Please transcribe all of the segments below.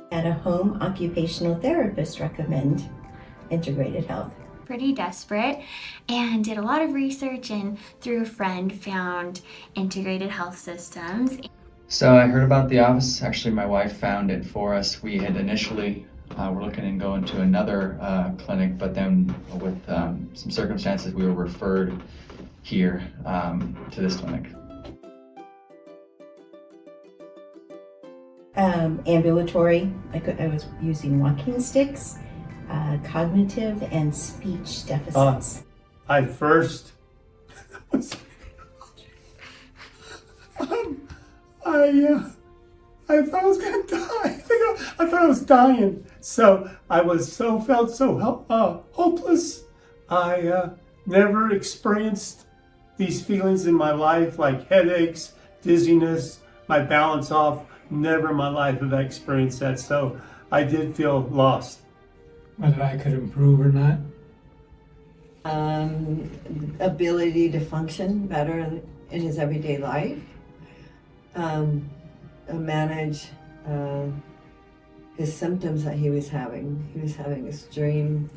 At a home occupational therapist recommend integrated health. Pretty desperate and did a lot of research, and through a friend found integrated health systems. So I heard about the office. Actually, my wife found it for us. We had initially were looking and going to another clinic, but then with some circumstances, we were referred here to this clinic. Ambulatory. I was using walking sticks, cognitive and speech deficits. I first I thought I was gonna die. I thought I was dying. So I felt so hopeless. I never experienced these feelings in my life, like headaches, dizziness, my balance off. Never in my life have I experienced that. So I did feel lost. Whether I could improve or not. Ability to function better in his everyday life, manage his symptoms that he was having. He was having extreme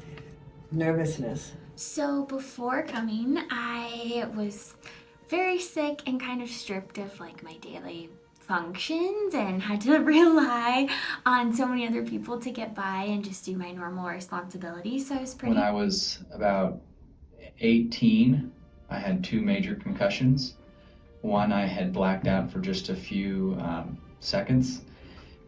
nervousness. So before coming, I was very sick and kind of stripped of like my daily functions and had to rely on so many other people to get by and just do my normal responsibilities. So I was pretty... When I was about 18, I had 2 major concussions. One, I had blacked out for just a few seconds,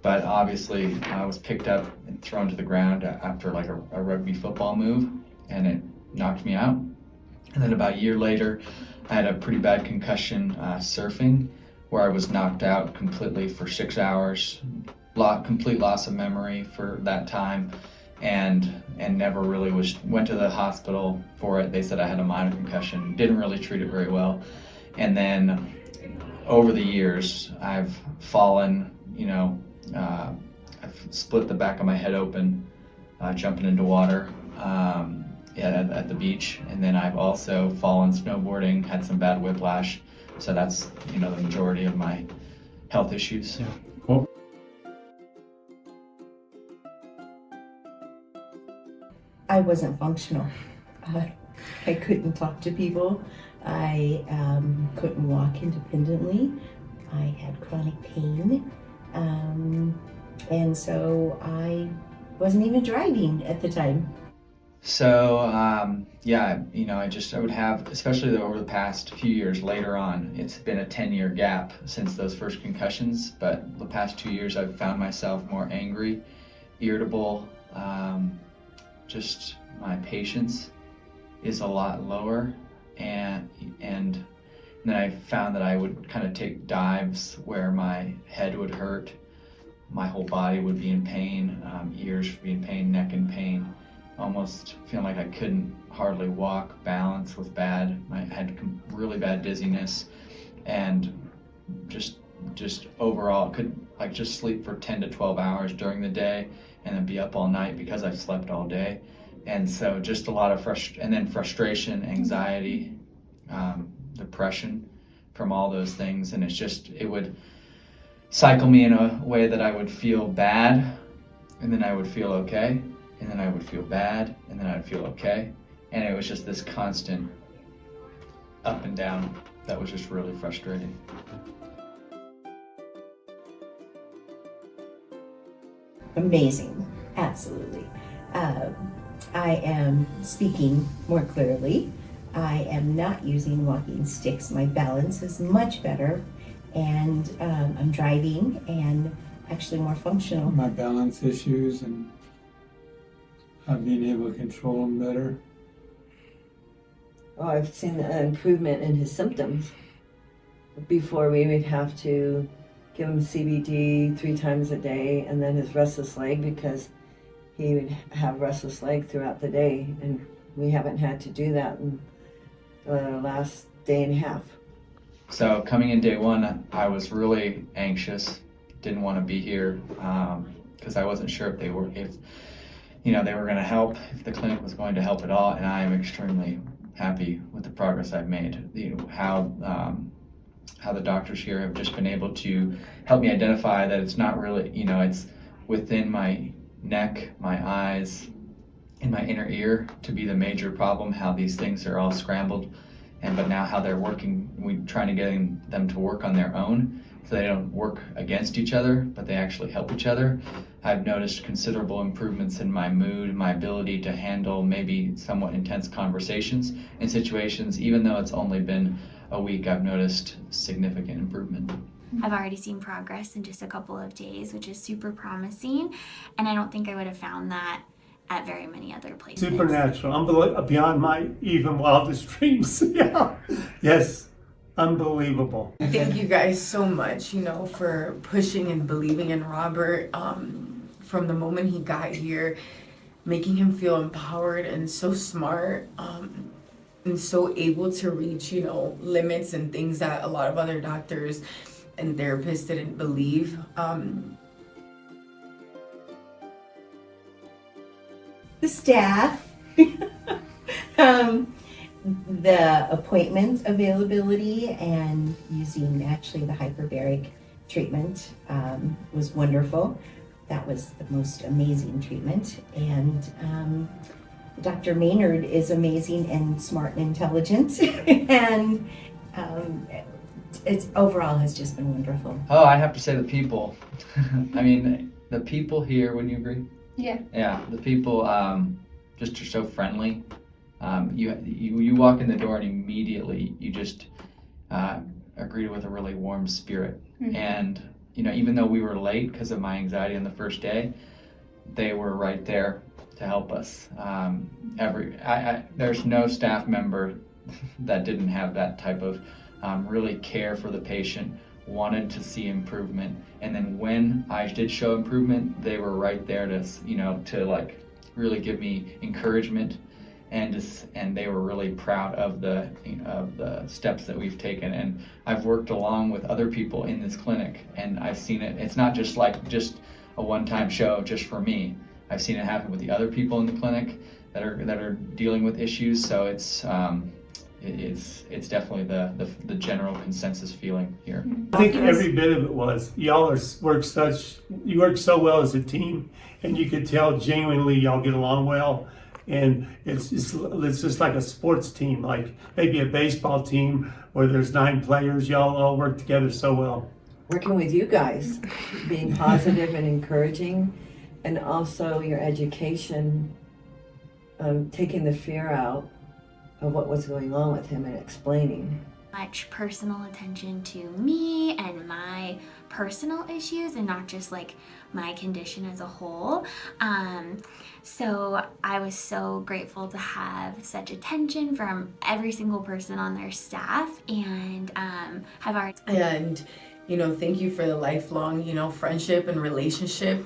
but obviously I was picked up and thrown to the ground after like a rugby football move, and it knocked me out. And then about a year later, I had a pretty bad concussion surfing, where I was knocked out completely for 6 hours, complete loss of memory for that time, and never really went to the hospital for it. They said I had a minor concussion, didn't really treat it very well. And then over the years, I've fallen, I've split the back of my head open, jumping into water at the beach. And then I've also fallen snowboarding, had some bad whiplash. So that's, the majority of my health issues. Yeah. Cool. I wasn't functional. I couldn't talk to people. I couldn't walk independently. I had chronic pain. And so I wasn't even driving at the time. So, I would have, especially over the past few years later on, it's been a 10-year gap since those first concussions, but the past 2 years I've found myself more angry, irritable, just my patience is a lot lower, and then I found that I would kind of take dives where my head would hurt, my whole body would be in pain, ears would be in pain, neck in pain, almost feeling like I couldn't hardly walk, balance was bad, I had really bad dizziness, and just overall couldn't just sleep for 10 to 12 hours during the day and then be up all night because I slept all day. And so just a lot of frustration, anxiety, depression from all those things. And it would cycle me in a way that I would feel bad, and then I would feel okay, and then I would feel bad, and then I would feel okay. And it was just this constant up and down that was just really frustrating. Amazing, absolutely. I am speaking more clearly. I am not using walking sticks. My balance is much better, and I'm driving and actually more functional. My balance issues and being able to control them better. Oh, I've seen an improvement in his symptoms. Before, we would have to give him CBD 3 times a day, and then his restless leg, because he would have restless leg throughout the day, and we haven't had to do that in the last day and a half. So coming in day one, I was really anxious, didn't want to be here because I wasn't sure if they were going to help, if the clinic was going to help at all, and I am extremely happy with the progress I've made. How the doctors here have just been able to help me identify that it's not really, within my neck, my eyes, and my inner ear to be the major problem, how these things are all scrambled, but now how they're working, we trying to get them to work on their own so they don't work against each other, but they actually help each other. I've noticed considerable improvements in my mood, my ability to handle maybe somewhat intense conversations in situations. Even though it's only been a week, I've noticed significant improvement. I've already seen progress in just a couple of days, which is super promising, and I don't think I would have found that at very many other places. Supernatural, beyond my even wildest dreams. Yeah, yes, unbelievable. Thank you guys so much, for pushing and believing in Robert from the moment he got here, making him feel empowered and so smart and so able to reach, limits and things that a lot of other doctors and therapists didn't believe. The staff, the appointment availability, and using actually the hyperbaric treatment was wonderful. That was the most amazing treatment. And Dr. Maynard is amazing and smart and intelligent. And it's overall has just been wonderful. Oh, I have to say the people. I mean, the people here, wouldn't you agree? Yeah. Yeah, the people just are so friendly. You walk in the door and immediately you just are greeted with a really warm spirit. Mm-hmm. And even though we were late because of my anxiety on the first day, they were right there to help us. There's no staff member that didn't have that type of really care for the patient, wanted to see improvement, and then when I did show improvement, they were right there to like really give me encouragement, and they were really proud of the steps that we've taken. And I've worked along with other people in this clinic, and I've seen it. It's not just a one-time show just for me. I've seen it happen with the other people in the clinic that are dealing with issues. So it's definitely the general consensus feeling here. I think every bit of it was. Y'all work so well as a team, and you could tell genuinely y'all get along well. And it's just like a sports team, like maybe a baseball team where there's 9 players. Y'all all work together so well. Working with you guys, being positive and encouraging, and also your education, taking the fear out of what was going on with him and explaining. Much personal attention to me and my personal issues, and not just like my condition as a whole. So I was so grateful to have such attention from every single person on their staff, and have already. And thank you for the lifelong, friendship and relationship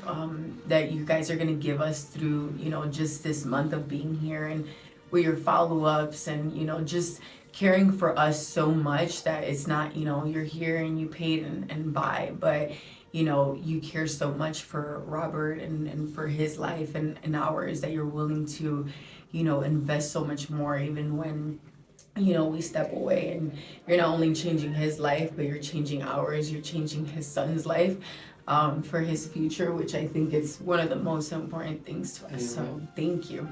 that you guys are going to give us through, just this month of being here, and with your follow-ups, and just caring for us so much that it's not, you're here and you paid and buy, but you care so much for Robert and for his life and ours, that you're willing to, invest so much more, even when we step away. And you're not only changing his life, but you're changing ours. You're changing his son's life for his future, which I think is one of the most important things to us. So thank you.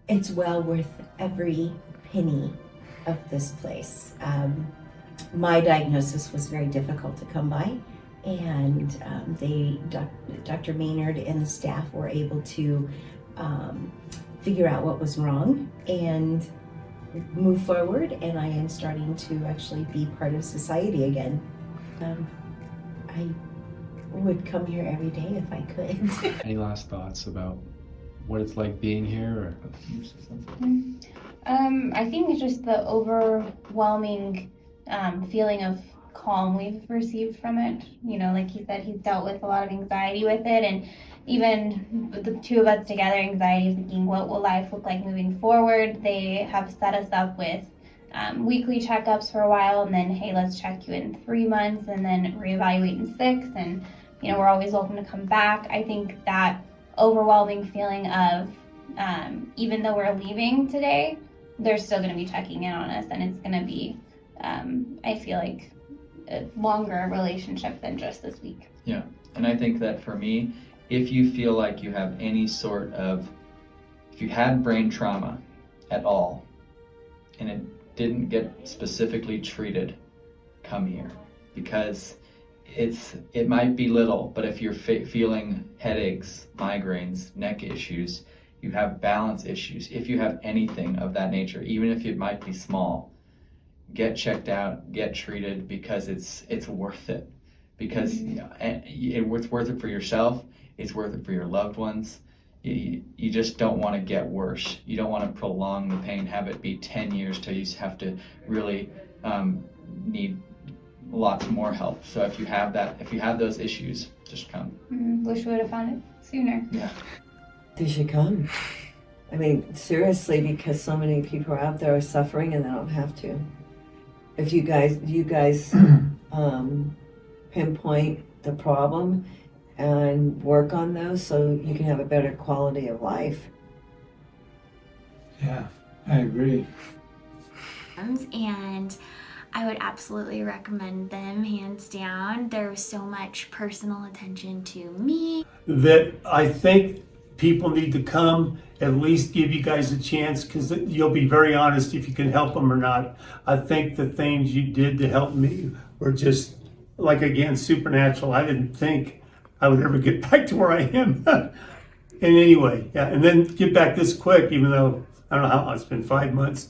It's well worth every penny of this place. My diagnosis was very difficult to come by, and Dr. Maynard and the staff were able to figure out what was wrong and move forward, and I am starting to actually be part of society again. I would come here every day if I could. Any last thoughts about what it's like being here? I think it's just the overwhelming feeling of calm we've received from it. Like he said, he's dealt with a lot of anxiety with it, and even the two of us together, anxiety, thinking what will life look like moving forward. They have set us up with weekly checkups for a while, and then, hey, let's check you in 3 months, and then reevaluate in 6, and we're always welcome to come back. I think that overwhelming feeling of even though we're leaving today, they're still going to be checking in on us, and it's going to be I feel like a longer relationship than just this week. Yeah, and I think that for me, if you feel like you have any sort of, if you had brain trauma at all, and it didn't get specifically treated, come here, because it might be little, but if you're feeling headaches, migraines, neck issues, you have balance issues, if you have anything of that nature, even if it might be small, get checked out, get treated, because it's worth it. Because it's worth it for yourself, it's worth it for your loved ones. You just don't want to get worse. You don't want to prolong the pain, have it be 10 years till you have to really need lots more help. So if you have those issues, just come. Wish we would have found it sooner. Yeah. They should come. I mean, seriously, because so many people are out there are suffering and they don't have to. If you guys pinpoint the problem and work on those so you can have a better quality of life. Yeah, I agree. And I would absolutely recommend them, hands down. There was so much personal attention to me. That I think people need to come, at least give you guys a chance, because you'll be very honest if you can help them or not. I think the things you did to help me were just, like, again, supernatural. I didn't think I would ever get back to where I am. And anyway, yeah, and then get back this quick, even though, I don't know how long, it's been 5 months.